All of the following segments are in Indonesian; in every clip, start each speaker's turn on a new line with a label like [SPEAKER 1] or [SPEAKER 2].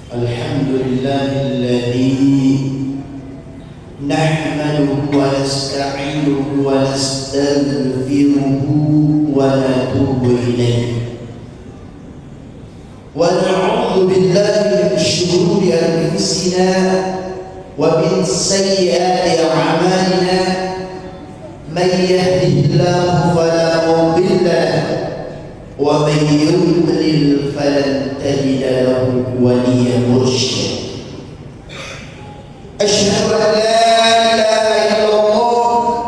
[SPEAKER 1] Alhamdulillahilladzi nahmaduhu wa nasta'inuhu wa nastaghfiruhu wa natubu ilayhi wa na'udzu billahi min shururi anfusina wa min sayyiati a'malina man yahdihillahu fala mudilla lahu wa man yudlil falan tajida lahu waliyyan mursyida. Asyhadu an la ilaha illallah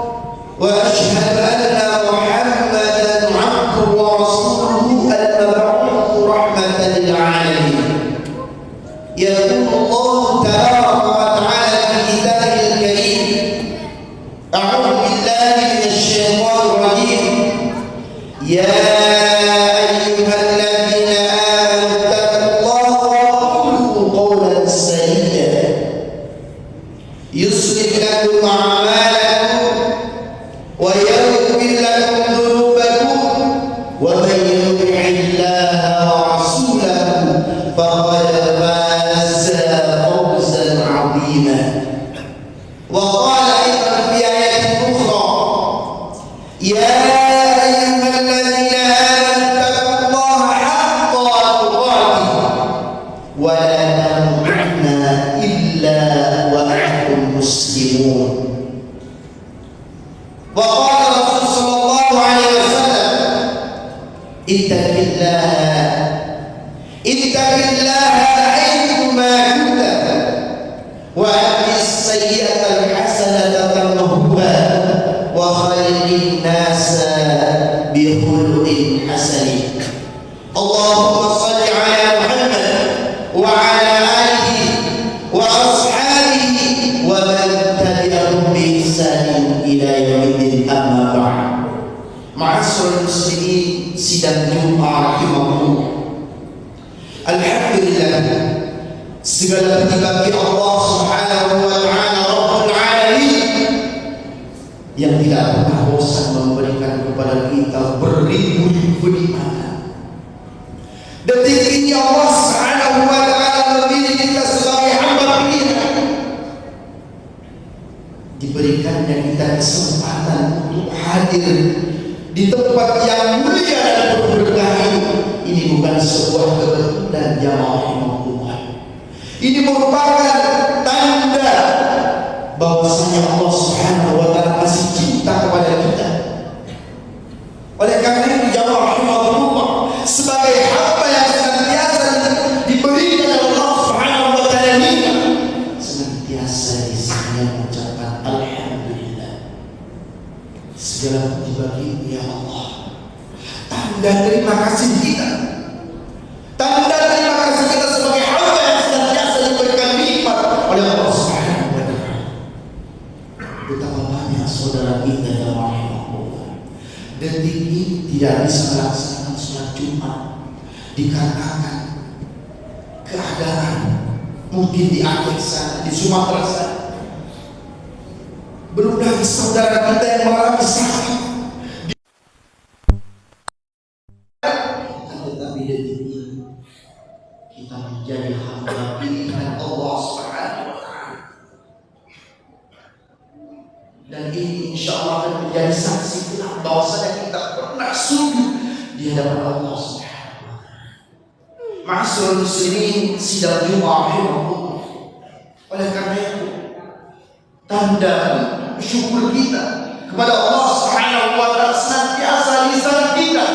[SPEAKER 1] wa asyhadu anna Muhammadan 'abduhu wa rasuluhu al-mab'uuth rahmatan lil 'alamin. Yaqulu Allah tabaraka wa ta'ala fi kitabil karim, a'udzu billahi minasy syaithanir rajim. Ya يصلح لكم أعمالكم ويغفر لكم ذنوبكم ومن يطع الله ورسوله فقد فاز فوزا عظيما. وقال أيضا في آية أخرى يا أيها الذين آمنوا اتقوا الله حق تقاته ولا تموتن إلا muslimun. Wa qala Rasul sallallahu alaihi wasallam ittaqillaha haythu ma kunta wa aqis sayyi'ata al-hasanata tamhuha wa khaliqin nasa bi khuluqin hasanin. Allahumma shalli ala Muhammad wa ala alihi wa ashabihi wa man tabi'ahum bi ihsanin ila yaumiddin, amma ba'd. Ma'asyiral muslimin, sidang Jumat rahimahullah. Alhamdulillah, segala puji bagi Allah Subhanahu wa ta'ala Rabbul Alamin yang tidak pernah bosan memberikan kepada kita beribu-ribu nikmat. Detik ini Allah Subhanahu wa ta'ala memilih kita sebagai hamba pilihan. Diberikannya kita kesempatan untuk hadir di tempat yang mulia dan berberkah ini bukan sebuah kebetulan jamaah Allah. Ini merupakan tanda bahwasanya Allah Subhanahu wa ta'ala masih cinta kepada kita. Oleh karena itu jamaah Allah sebagai hamba yang senantiasa diberikan oleh Allah Subhanahu wa ta'ala ini senantiasa disini mengucapkan alhamdulillah. Segala puji bagimu ya Allah. Tanda terima kasih kita. Tanda terima kasih kita sebagai hamba yang senantiasa diberikan nikmat oleh Allah Subhanahu wa ta'ala. Betapa banyak saudara kita yang rahimahullah detik ini tidak bisa melaksanakan sholat Jumat dikarenakan keadaan mungkin di Aceh sana, di Sumatera sana. Belum lagi saudara kita yang mengalami sakit. Tetapi detik ini kita menjadi hamba pilihan Allah Subhanahu wa ta'ala. Dan ini insya Allah akan menjadi saksi gelap bahwasanya kita pernah sujud di hadapan Allah Subhanahu wa ta'ala. Ma'asyiral muslimin, sidang Jumat rahimahullah. Oleh karena itu tanda syukur kita kepada Allah Subhanahu wa ta'ala senantiasa lisan kita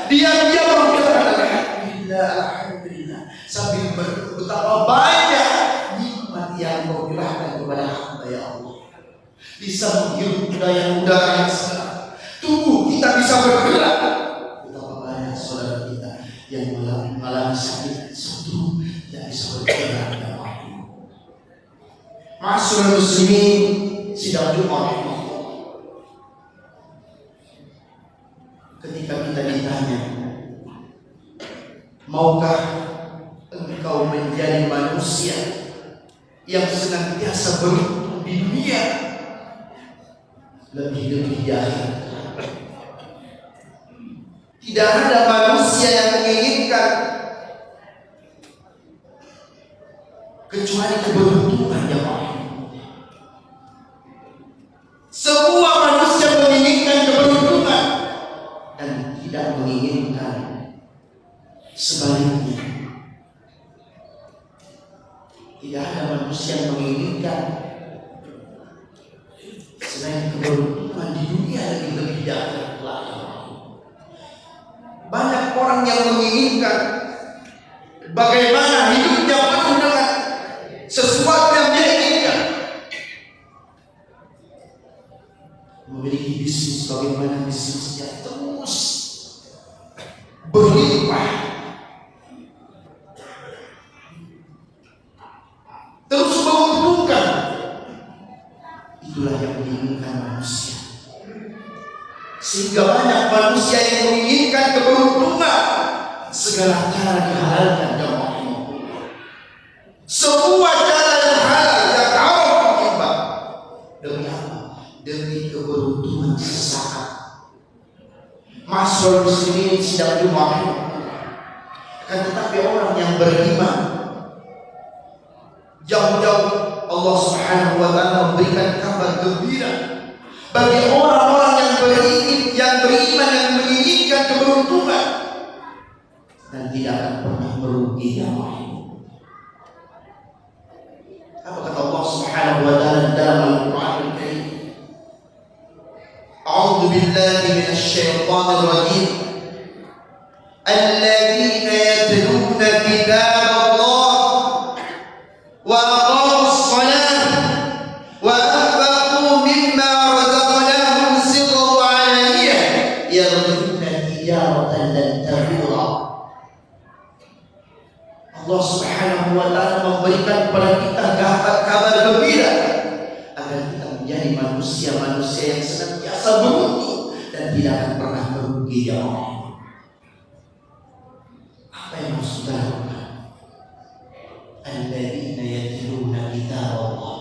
[SPEAKER 1] dia berkata alhamdulillah, alhamdulillah, sambil betapa banyak nikmat yang Kau curahkan kepada hamba ya Allah. Bisa menghirup udara yang segar, tubuh kita bisa bergerak. Betapa banyak saudara kita yang mengalami sakit satu tidak bisa bergerak ya Allah. Ma'asyiral muslimin, sidang Jumat. Ketika kita ditanya, maukah engkau menjadi manusia yang senantiasa beruntung di dunia lebih-lebih di akhirat? Tidak ada manusia yang menginginkan kecuali keberuntungan jamaah. Semua manusia menginginkan keberuntungan dan tidak menginginkan sebaliknya. Tidak ada manusia yang menginginkan selain keberuntungan di dunia lebih di akhirat. Banyak orang yang menginginkan bagaimana hidupnya penuh dengan sesuatu yang dia inginkan. Memiliki bisnis, bagaimana bisnisnya terus berlimpah, terus menguntungkan. Itulah yang diinginkan manusia. Sehingga banyak manusia yang menginginkan keberuntungan, segala cara dihalalkan jamaah. Semua cara yang halal, yang haram menyembah. Demi apa? Demi keberuntungan sesaat. Masyarakat muslimin sedang dimarahi. Akan tetapi orang yang beriman, jauh-jauh Allah Subhanahu wa taala memberikan kabar gembira bagi orang-orang yang beriman, yang menginginkan keberuntungan dan tidak akan pernah merugi jamaah. Apa kata Allah Subhanahu wa taala dalam Al-Qur'an Al-Karim? A'udzu billahi minasy syaithanir rajim. Alladzina yatluna kitaballah wa aqamus shalah wa anfaqu mimma razaqnahum sirran wa 'alaniyah yarjuna tijaratan lan tabura. Allah Subhanahu wa taala memberikan kepada kita kabar gembira agar kita menjadi manusia-manusia yang senantiasa beruntung dan tidak akan pernah merugi jamaah. Apa yang harus kita lakukan? Alladzina yatluna kitaballah.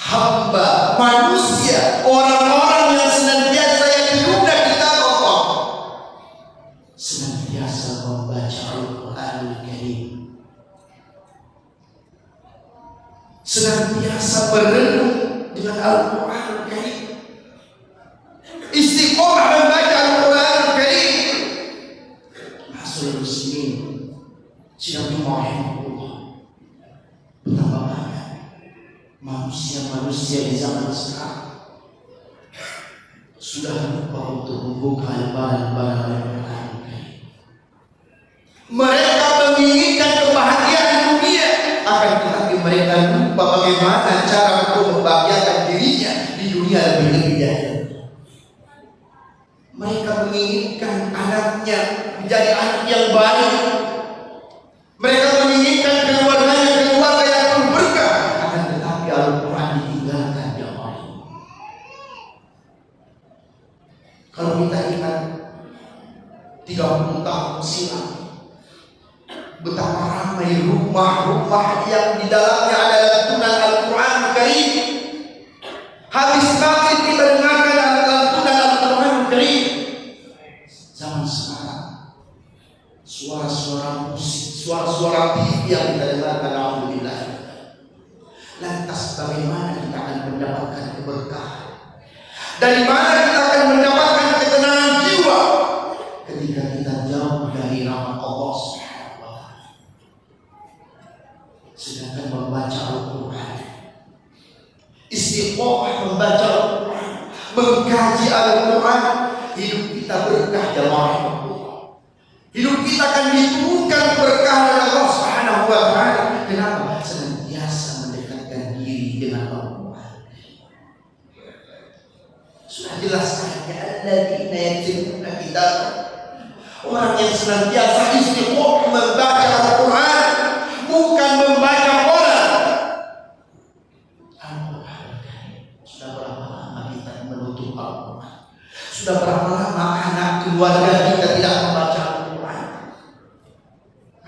[SPEAKER 1] Hamba manusia, orang-orang yang senantiasa yatluna kitaballah, senantiasa membaca Al-Qur'anul Karim, senantiasa berenung dengan Al-Qur'anul Karim, istiqomah membaca Al-Qur'anul Karim. Masyarakat muslimin sedang dimarahi Allah. Betapa banyak manusia-manusia di zaman sekarang sudah lupa untuk membuka lembaran-lembaran Al-Qur'an. Mereka menginginkan kebahagiaan dunia, akan tetapi mereka lupa bagaimana cara untuk membahagiakan dirinya di dunia lebih dahulu. Mereka menginginkan anaknya menjadi anak yang baik. Mereka menginginkan keluarganya keluarga yang penuh berkah, akan tetapi Al-Quran ditinggalkan jamaah. Kalau kita ingat 30 tahun silam, betapa ramai rumah-rumah yang di dalamnya ada lantunan Al-Quran Karim. Habis maghrib kita dengarkan lantunan Al-Quran Karim. Zaman sekarang suara-suara musik, suara-suara TV yang kita dengarkan, alhamdulillah. Lantas bagaimana kita akan mendapatkan keberkahan? Dari mana kita akan mendapatkan ketenangan jiwa ketika kita jauh dari rahmat Allah Subhanahu wa taala? Sedangkan membaca Al-Quran, istiqomah membaca Al-Quran, mengkaji Al-Quran, hidup kita berkah jamaah. Hidup kita akan diturunkan berkah dari Allah Subhanahu wa taala. Kenapa? Senantiasa mendekatkan diri dengan Al-Quran. Sudah jelas ayatnya, alladzina yatluna kitab. Orang yang senantiasa istiqomah membaca Al-Quran, bukan membaca Quran. Al-Quran. Sudah berapa lama kita menutup Al-Quran? Sudah berapa lama anak keluarga kita tidak membaca Al-Quran?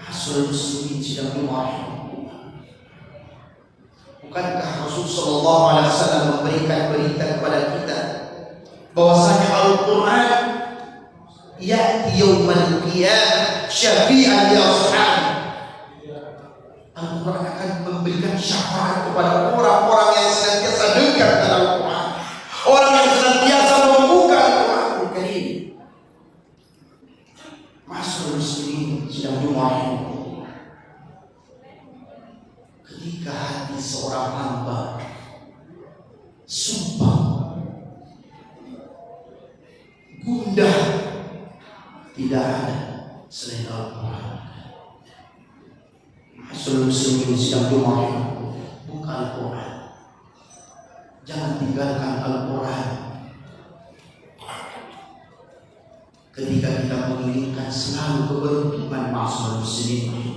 [SPEAKER 1] Rasul muslimin sedang dimarahi. Bukankah Rasul sallallahu alaihi wasallam memberikan berita kepada kita bahwasanya Al-Quran ya'ti yaumal qiyamah syafi'an li ashabi. Al-Quran akan memberikan syafaat kepada orang-orang yang senantiasa dekat dengan Al-Quran, orang yang senantiasa membuka Al-Quran Al-Karim. Ma'asyiral muslimin sedang dimarahi. Ketika hati seorang hamba sumpah, gundah, tidak ada selain Al-Quran. Ma'asyiral muslimin sedang dimarahi. Buka Al-Quran. Jangan tinggalkan Al-Quran. Ketika kita menginginkan selalu keberuntungan, ma'asyiral muslimin,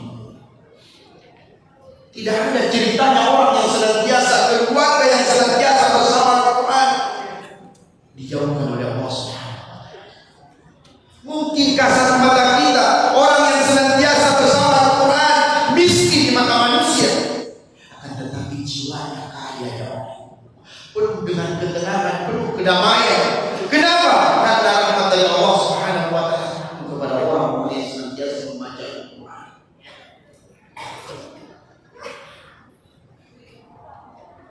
[SPEAKER 1] tidak ada ceritanya orang yang senantiasa, keluarga yang senantiasa bersama Al-Quran dijauhkan oleh Allah SWT. Mungkin kasat mata kita orang yang senantiasa bersama Al-Quran miskin di mata manusia, akan tetapi jiwanya kaya ya Allah, penuh dengan ketenangan, penuh kedamaian. Kenapa? Karena rahmat dari Allah Subhanahu wa Ta'ala kepada orang yang senantiasa membaca Al-Quran.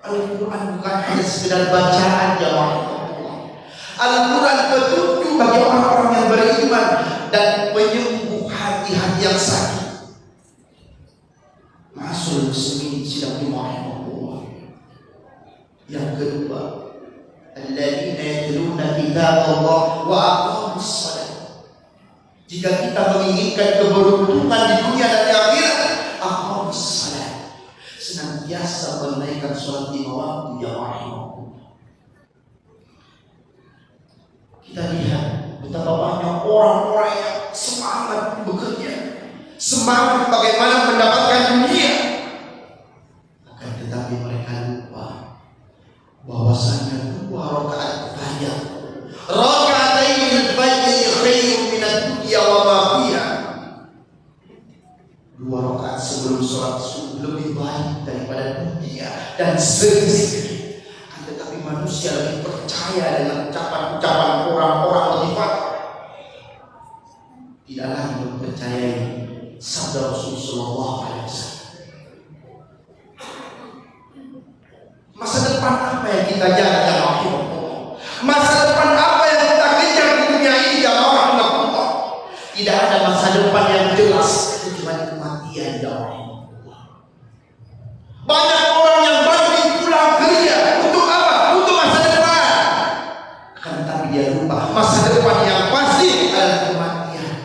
[SPEAKER 1] Al-Quran bukan hanya sekedar bacaan jamaah. Al-Quran petunjuk bagi orang-orang yang beriman dan menyembuh hati-hati yang sakit. Ma'asyiral muslimin sedang dimarahi Allah. Yang kedua, alladzina yatluna kitab Allah wa aqamus shalah. Jika kita menginginkan keberuntungan di dunia dan di akhirat, aqamus shalah, senantiasa menunaikan sholat lima waktu yang rahimah. Kita lihat betapa banyak orang-orang yang semangat bekerja, semangat bagaimana mendapatkan dunia, akan tetapi mereka lupa bahwasanya 2 rakaat fajar, rakaatain al-fajr khairun min ad-dunya wa ma fiha, 2 rakaat sebelum sholat subuh lebih baik daripada dunia dan seisinya. Tetapi manusia lebih percaya dengan ucapan-ucapan orang-orang khalifah, tidak lagi mempercayai sabda Rasulullah SAW. Masa depan apa yang kita jaga ya Allah? Masa depan apa yang kita kejar di dunia ini ya Allah? Tidak ada masa depan yang jelas kecuali kematian ya Allah. Banyak orang yang balik pulang kerja untuk apa? Untuk masa depan. Akan tetapi dia lupa masa depan yang pasti adalah kematian.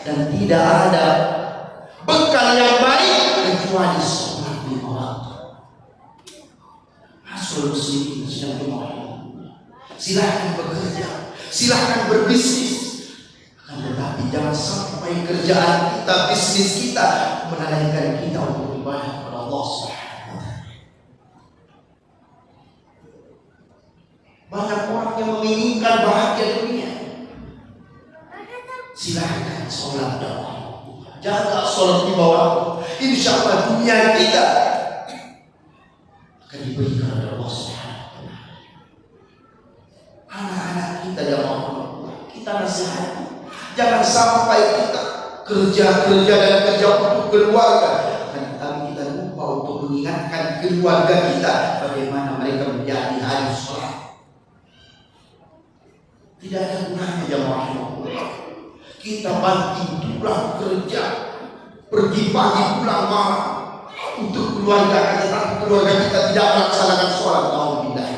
[SPEAKER 1] Dan tidak ada bekal yang baik kecuali sholat 5 waktu. Ma'asyiral muslimin sedang dimarahi. Silahkan bekerja, silahkan berbisnis, akan tetapi jangan sampai kerjaan kita, bisnis kita melalaikan kita untuk ibadah kepada Allah Subhanahu wa Ta'ala. Banyak orang yang menginginkan bahagia dunia. Silahkan sholat doa, jaga sholat 5 waktu. Insya Allah dunia kita akan diberikan oleh Allah Subhanahu wa Ta'ala. Anak-anak kita yang mau kita nasihati, jangan sampai kita kerja dan kerja untuk keluarga, tapi kita lupa untuk mengingatkan keluarga kita bagaimana mereka menjadi ahli sholat. Tidak ada gunanya jamaah kita banting tulang kerja, pergi pagi pulang malam untuk keluarga, tetapi keluarga kita tidak melaksanakan sholat. Alhamdulillah.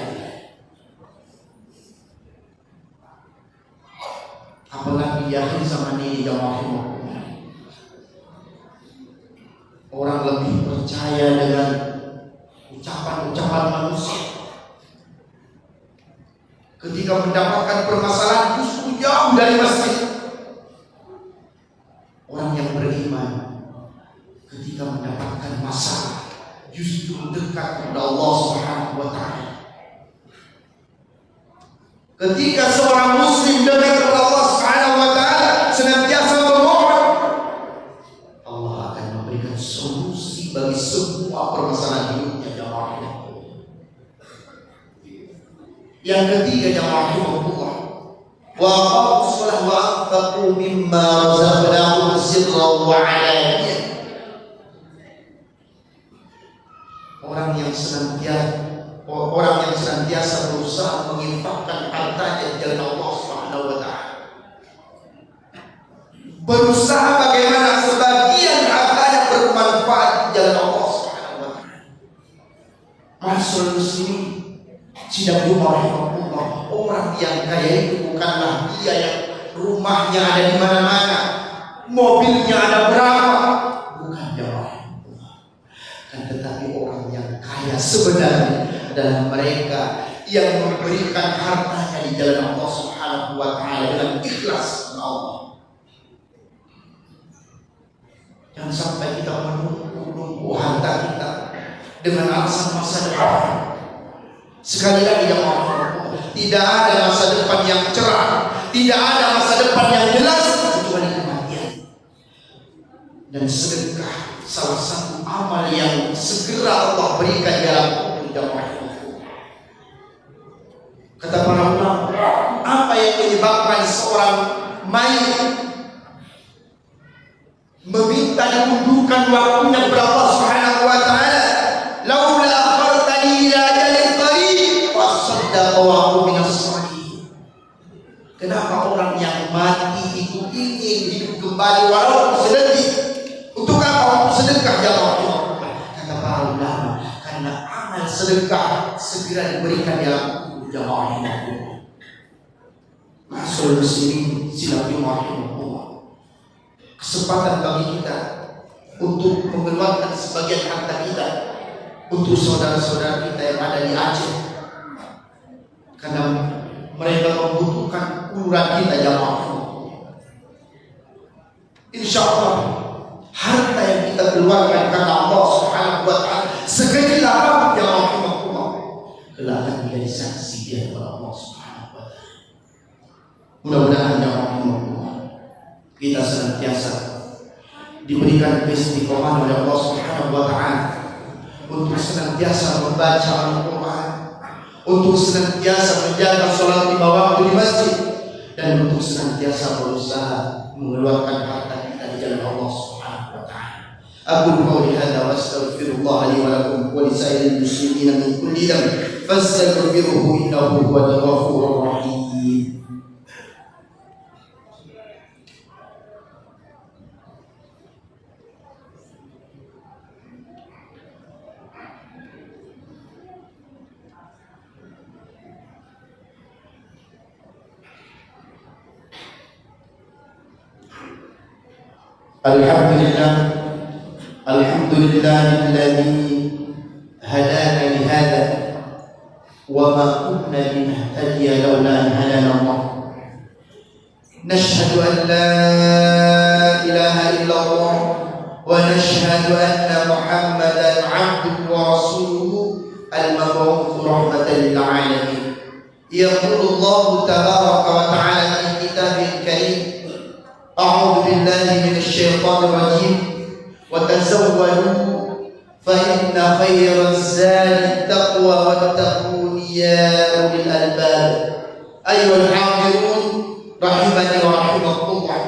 [SPEAKER 1] Apalagi di akhir zaman ini jamaah, orang lebih percaya dengan ucapan-ucapan manusia. Ketika mendapatkan permasalahan justru jauh dari masjid. Orang yang beriman ketika mendapatkan masalah justru dekat kepada Allah Subhanahu wa Ta'ala. Ketika seorang muslim dekat kepada Allah Subhanahu wa Ta'ala, senantiasa memohon, Allah akan memberikan solusi bagi semua permasalahan hidupnya jamaah. Yang ketiga jamaah Allah, wa aqamus shalah wa anfaqu mimma razaqnahum sirran wa 'alaniyah. orang yang senantiasa berusaha menginfakkan hartanya di jalan Allah Subhanahu wa taala. Berusaha bagaimana sebagian hartanya bermanfaat di jalan Allah Subhanahu wa taala. Masyaallah muslimin, sidang Jumat rahimahullah, orang yang kaya itu bukanlah dia yang rumahnya ada di mana-mana, mobilnya ada berapa, bukan jamaah. Kan tetapi orang yang kaya sebenarnya adalah mereka yang memberikan hartanya di jalan Allah Subhanahu wa taala dengan ikhlas kepada Allah. Jangan sampai kita menunggu harta kita dengan alasan masa depan. Sekali lagi yang tidak ada masa depan yang cerah, tidak ada masa depan yang jelas kecuali kematian. Dan sedekah salah satu amal yang segera Allah berikan dalam jamaah. Kata para ulama, apa yang menyebabkan seorang mayit meminta diundurkan waktunya kepada Allah Subhanahu wa taala? Laula akhartani ila ajalin qarib fasaddaqa wa aku minas shalihin. Kenapa orang yang mati itu ingin hidup kembali walau sedetik? Untuk apa? Untuk sedekah ya Allah. Kata para ulama, karena amal sedekah segera diberikan dalam jamaah ini. Masyaallah muslimin, sidang Jumat rahimahullah. Kesempatan bagi kita untuk mengeluarkan sebagian harta kita untuk saudara-saudara kita yang ada di Aceh, karena mereka membutuhkan uluran kita jamaah. Insya Allah harta yang kita keluarkan karena Allah Subhanahu wa taala sekecil apapun jamaah kelak akan menjadi saksi di hadapan Allah Subhanahu wa taala. Mudah-mudahan jamaah kita senantiasa diberikan istiqomah oleh Allah Subhanahu wa taala untuk senantiasa membaca Al-Quran, untuk senantiasa menjaga sholat lima waktu di masjid, dan untuk senantiasa berusaha mengeluarkan harta kita di jalan Allah Subhanahu wa taala. Aku qouli hadza wa astaghfirullah li wa lakum wa li sa'iril muslimin min kulli dhanb fastaghfiruhu innahu huwal ghafurur rahim. Alhamdulillahilladzi hadana li hadza wa ma kunna linahtadiya laula an hadana Allah. Nashhadu an la ilaha illallah wa nashhadu anna Muhammadan 'abduhu wa rasuluhu al-mab'uts rahmatan lil 'alamin. Yaqulu Allah tabaraka wa ta'ala fi kitabil karim, a'udzu billahi minasy syaithanir rajim. وتزودوا فإن خير الزاد التقوى واتقون يا أولي الألباب. أيها الحاضرون rahimani wa rahimakumullah.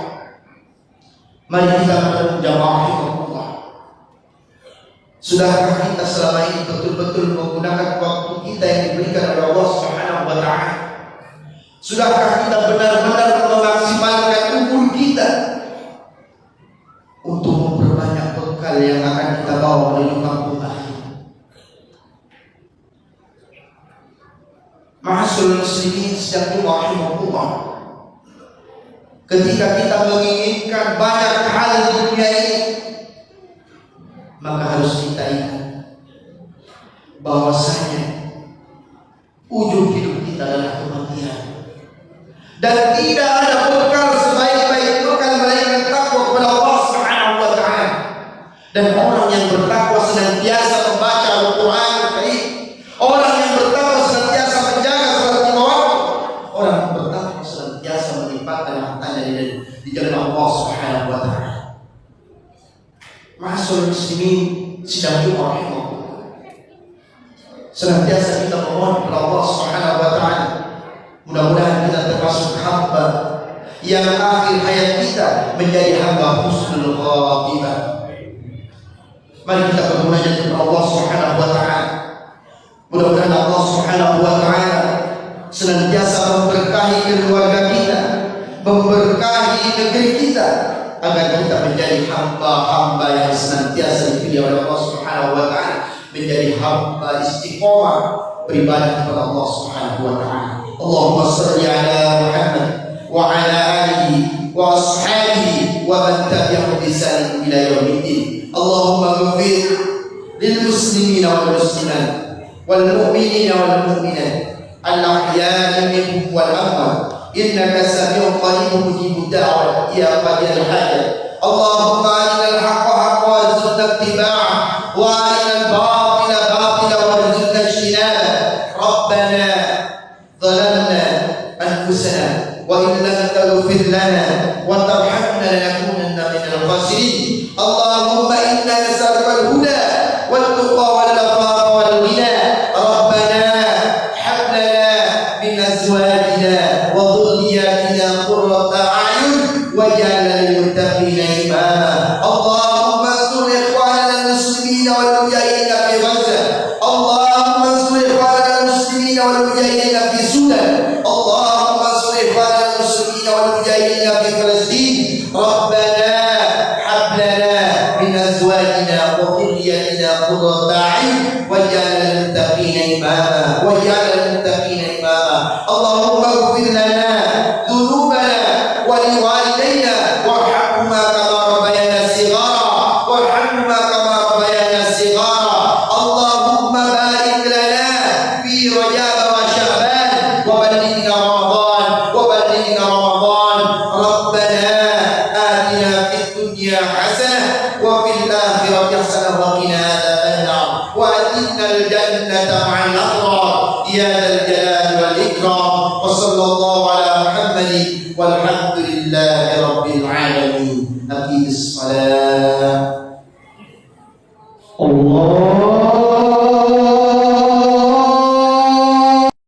[SPEAKER 1] Mari kita berjamaah rahimahullah. Sudahkah kita selama ini betul-betul menggunakan waktu kita yang diberikan oleh Allah Subhanahu wa taala? Sudahkah kita benar-benar memaksimalkan umur kita untuk memperbanyak bekal yang akan kita bawa menuju kampung akhir? Ma'asyiral muslimin sedang rahimahullah, ketika kita menginginkan banyak hal di dunia ini, maka harus kita ingat bahwasanya ujung hidup kita adalah kematian, dan tidak ada bekal sebaik-baik bekal melainkan takwa kepada Allah Subhanahu wa taala. Dan orang yang bertakwa senantiasa membaca Al-Quran Karim, orang yang bertakwa senantiasa menjaga salat lima waktu, orang yang bertakwa senantiasa menyimpan hartanya di jalan Allah Subhanahu wa taala. Ma'asyiral muslimin sidang Jumat rahimahullah, senantiasa kita memohon kepada Allah Subhanahu wa taala, mudah-mudahan kita termasuk hamba yang akhir hayat kita menjadi hamba husnul khatimah. Mari kita bermunajat kepada Allah Subhanahu wa taala negeri kita, agar kita menjadi hamba-hamba yang senantiasa dipilih oleh Allah Subhanahu wa taala, menjadi hamba istiqomah beribadah kepada Allah Subhanahu wa taala. Allahumma shalli ala Muhammad wa ala alihi wa ashabihi wa man tabi'ahum bi ihsan ila yaumiddin. Allahumma ighfir lil muslimina wal muslimat wal mu'minina wal mu'minat al ahya'i minhum wal amwat innaka sami'un qaribun mujibud da'wat ya qadiyal hajat. Allahumma arinal haqqa haqqan warzuqna ittiba'ah wa arinal batila batila warzuqna ijtinabah. Rabbana zalamna anfusana wa in lam taghfir lana wa tarhamna lanakunanna minal khasirin. Allahumma inna nas'aluka al-huda wal tuqa wal afafa wal ghina. Rabbana hab lana min azwajina wa dhurriyyatina qurrata a'yun waj'alna lil muttaqina imama. Allahumma ansur ikhwanana al-muslimina wal mujahidina fi Gaza. Allahumma ansur ikhwanana al-muslimina wal mujahidina fi Sudan. Allahumma ansur ikhwanana al-muslimina wal mujahidina fi Palestin. Rabbana hab lana min azwajina wa dhurriyyatina qurrata a'yun waj'alna lil muttaqina imama. Waj'alna lil muttaqina imama. Allahumma ighfir lana dhunubana wa liwalidayna warhamhuma kama rabbayana shighara warhamhuma kama rabbayana shighara. Allahumma barik lana fi Rajab wa Sya'ban wa ballighna Ramadan wa ballighna Ramadan. Rabbana atina fid dunya hasanah wa fil akhirati hasanah wa qina adzaban nar wa adkhilna al jannata ma'al abrar ya dzal jalali wal ikram. Wa sallallahu ala Muhammadin walhamdulillahi rabbil alamin. Aqimish shalah.